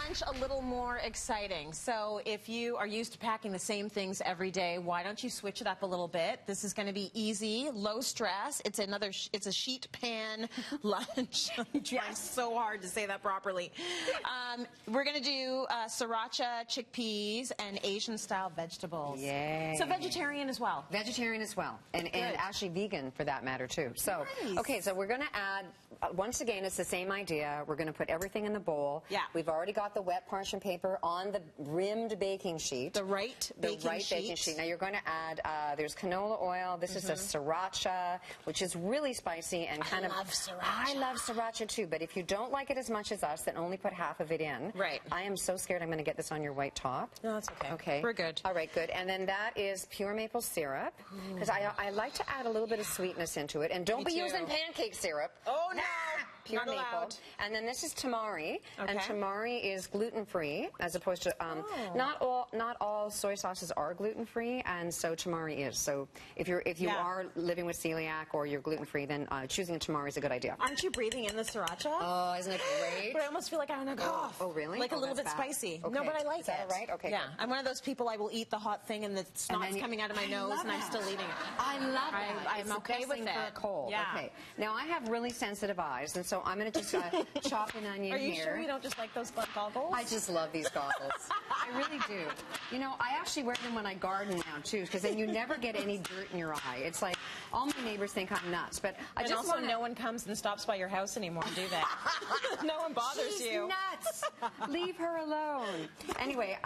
lunch a little more exciting. So if you are used to packing the same things every day, why don't you switch it up a little bit? This is going to be easy, low stress. It's a sheet pan lunch. I'm trying so hard to say that properly. We're going to do Sriracha, chickpeas, and Asian-style vegetables. Yay. So vegetarian as well. Vegetarian as well, and actually vegan for that matter too. So, nice. Okay, so we're going to add, once again, it's the same idea. We're going to put everything in the bowl. Yeah. We've already got the wet parchment paper on the rimmed baking sheet. The right baking sheet. Now you're going to add, there's canola oil. This is a Sriracha, which is really spicy and kind of... I love Sriracha. I love Sriracha too, but if you don't like it as much as us, then only put half of it in. Right. I am so scared I'm going to get this on your white top. No, that's okay. Okay. We're good. All right, good. And then that is pure maple syrup, because I like to add a little bit of sweetness into it. And don't be using pancake syrup. Oh, no. Pure Not maple. allowed. And then this is tamari, and Okay. tamari is gluten-free, as opposed to not all soy sauces are gluten-free, and so tamari is. So if you are living with celiac or you're gluten-free, then choosing a tamari is a good idea. Aren't you breathing in the Sriracha? Oh, isn't it great? But I almost feel like I want to cough. Oh, really? Like a little bit that's bad. spicy. Okay. No, but I like Is that it. all right? Okay. Yeah, Good. I'm one of those people. I will eat the hot thing and the snot's coming out of my nose, and I'm still eating it. I love it. I'm okay with it. For a cold. Yeah. Okay. Now I have really sensitive eyes, and so I'm going to just chop an onion here. Are you sure you don't just like those goggles? I just love these goggles. I really do. You know, I actually wear them when I garden now too, because then you never get any dirt in your eye. It's like all my neighbors think I'm nuts, but I just also no one comes and stops by your house anymore, do they? No one bothers She's you. nuts. Leave her alone. Anyway,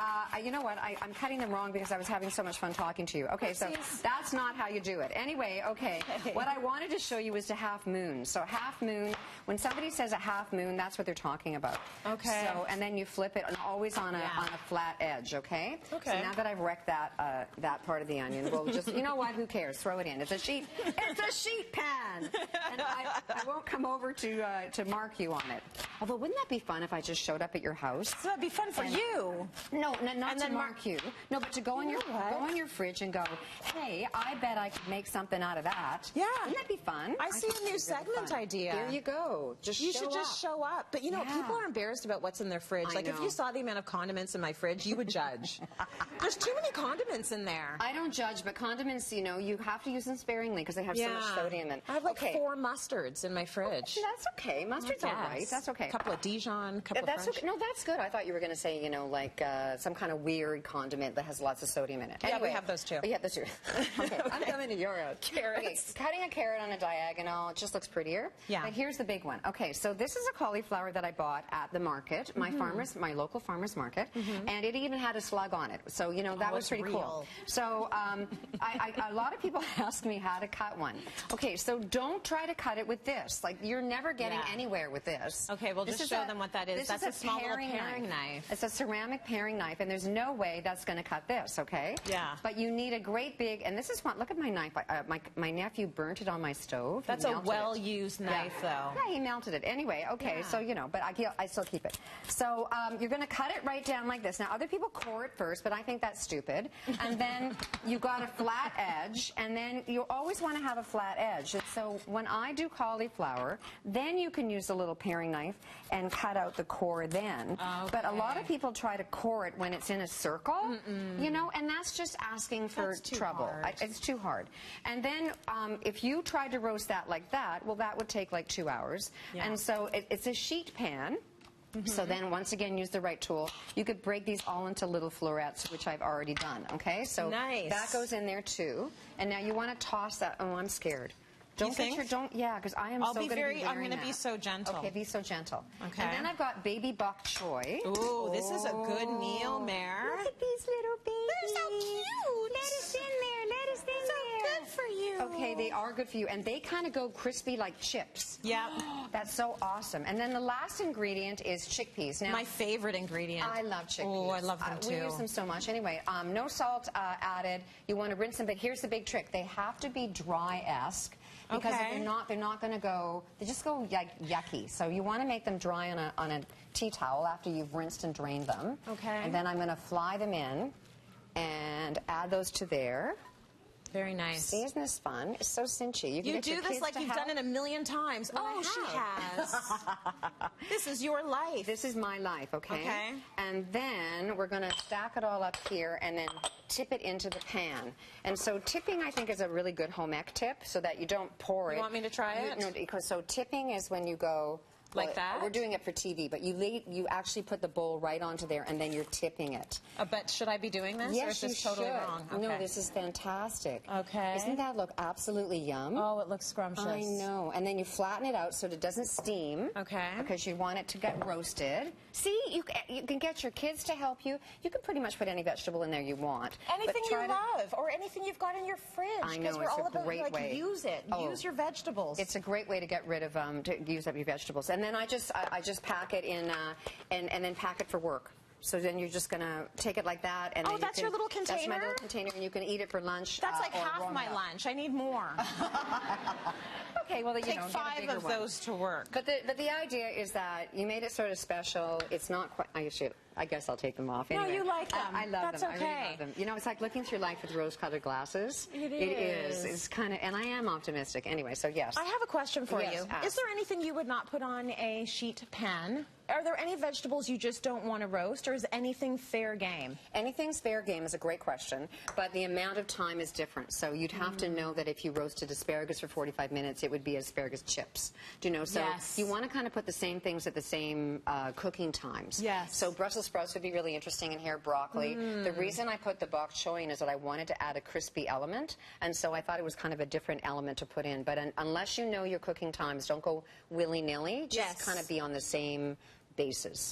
you know what? I'm cutting them wrong because I was having so much fun talking to you. Okay, so that's not how you do it. Anyway, okay. What I wanted to show you was the half moon. So half moon, when somebody says a half moon, that's what they're talking about. Okay. So, and then you flip it, and always on a flat edge. Okay. Okay. So now that I've wrecked that part of the onion, we'll just, you know what? Who cares? Throw it in. It's a sheet. It's a sheet pan. And I won't come over to mark you on it. Although, wouldn't that be fun if I just showed up at your house? So that'd be fun for you. No, not to mark you. No, but to go on your fridge and go, hey, I bet I could make something out of that. Yeah. Wouldn't that be fun? I see a new segment idea. There you go. You should just show up. But you know, people are embarrassed about what's in their fridge. Like if you saw the amount of condiments in my fridge, you would judge. There's too many condiments in there. I don't judge, but condiments, you know, you have to use them sparingly because they have so much sodium in. I have like 4 mustards in my fridge. That's okay. Mustard's all right. That's okay. A couple of Dijon, a couple of French. Okay. No, that's good. I thought you were going to say, you know, like some kind of weird condiment that has lots of sodium in it. Yeah, anyway, we have those too. We have those too. Okay, I'm coming to your house. Carrots. Okay, cutting a carrot on a diagonal, it just looks prettier. Yeah. But here's the big one. Okay, so this is a cauliflower that I bought at the market, my local farmer's market, and it even had a slug on it. So, you know, that was pretty cool. So, a lot of people ask me how to cut one. Okay, so don't try to cut it with this. Like, you're never getting anywhere with this. Okay, we'll just show them what that is. That's a small little paring knife. It's a ceramic paring knife, and there's no way that's going to cut this, okay? Yeah. But you need a great big, and this is what, look at my knife. My nephew burnt it on my stove. That's a well-used knife, though. Yeah, he melted it. Anyway, okay, so, you know, but I still keep it. So you're going to cut it right down like this. Now, other people core it first, but I think that's stupid. And then you've got a flat edge, and then you always want to have a flat edge. And so when I do cauliflower, then you can use a little paring knife and cut out the core then. Okay. But a lot of people try to core it when it's in a circle, you know, and that's just asking for trouble. It's too hard. And then if you tried to roast that like that, well, that would take like 2 hours. Yeah. And so it's a sheet pan. So then, once again, use the right tool. You could break these all into little florets, which I've already done, okay? So that goes in there, too. And now you want to toss that. Oh, I'm scared. Don't think? Yeah, because I am I'm going to be so gentle. Okay, be so gentle. Okay. And then I've got baby bok choy. Ooh, this is a good meal, Mare. Look at these little babies. They're so cute. Lettuce in there. Lettuce in there. So good for you. Okay, they are good for you. And they kind of go crispy like chips. Yeah. That's so awesome. And then the last ingredient is chickpeas. Now, my favorite ingredient. I love chickpeas. Oh, I love them too. We use them so much. Anyway, no salt added. You want to rinse them, but here's the big trick. They have to be dry-esque. Because if they're not going to go, they just go yucky. So you want to make them dry on a tea towel after you've rinsed and drained them. Okay. And then I'm going to fly them in and add those to there. Very nice. See, isn't this fun? It's so cinchy. You do this like you've done it a million times. Well, oh, she has. This is your life. This is my life, okay? And then we're going to stack it all up here and then tip it into the pan. And so tipping, I think, is a really good home ec tip so that you don't pour it. You want me to try it? No, because so tipping is when you go... Like that? We're doing it for TV, but you actually put the bowl right onto there, and then you're tipping it. But should I be doing this? Yes, or is this you totally should. wrong? Okay. No, this is fantastic. Okay. Doesn't that look absolutely yum? Oh, it looks scrumptious. I know. And then you flatten it out so it doesn't steam. Okay. Because you want it to get roasted. See, you can get your kids to help you. You can pretty much put any vegetable in there you want. Anything you love, or anything you've got in your fridge. I know, we're it's all a about, great like, way. Use it. Oh. Use your vegetables. It's a great way to get rid of, to use up your vegetables. And then I just pack it in, and then pack it for work. So then you're just going to take it like that. And then that's your little container? That's my little container, and you can eat it for lunch. That's like half my lunch. I need more. Okay, well, Take 5 of those to work. But the idea is that you made it sort of special. It's not quite... I guess I'll take them off anyway. No, you like them. I love That's them. okay. I really love them. You know, it's like looking through life with rose-colored glasses. It is. It's kind of... And I am optimistic. Anyway, so yes. I have a question for you. Ask. Is there anything you would not put on a sheet pan? Are there any vegetables you just don't want to roast, or is anything fair game? Anything's fair game is a great question, but the amount of time is different. So you'd have to know that if you roasted asparagus for 45 minutes, it would be asparagus chips. Do you know? So you want to kind of put the same things at the same cooking times. Yes. So Brussels sprouts would be really interesting in here, broccoli. The reason I put the bok choy in is that I wanted to add a crispy element, and so I thought it was kind of a different element to put in. But unless you know your cooking times, don't go willy-nilly. Just kind of be on the same basis.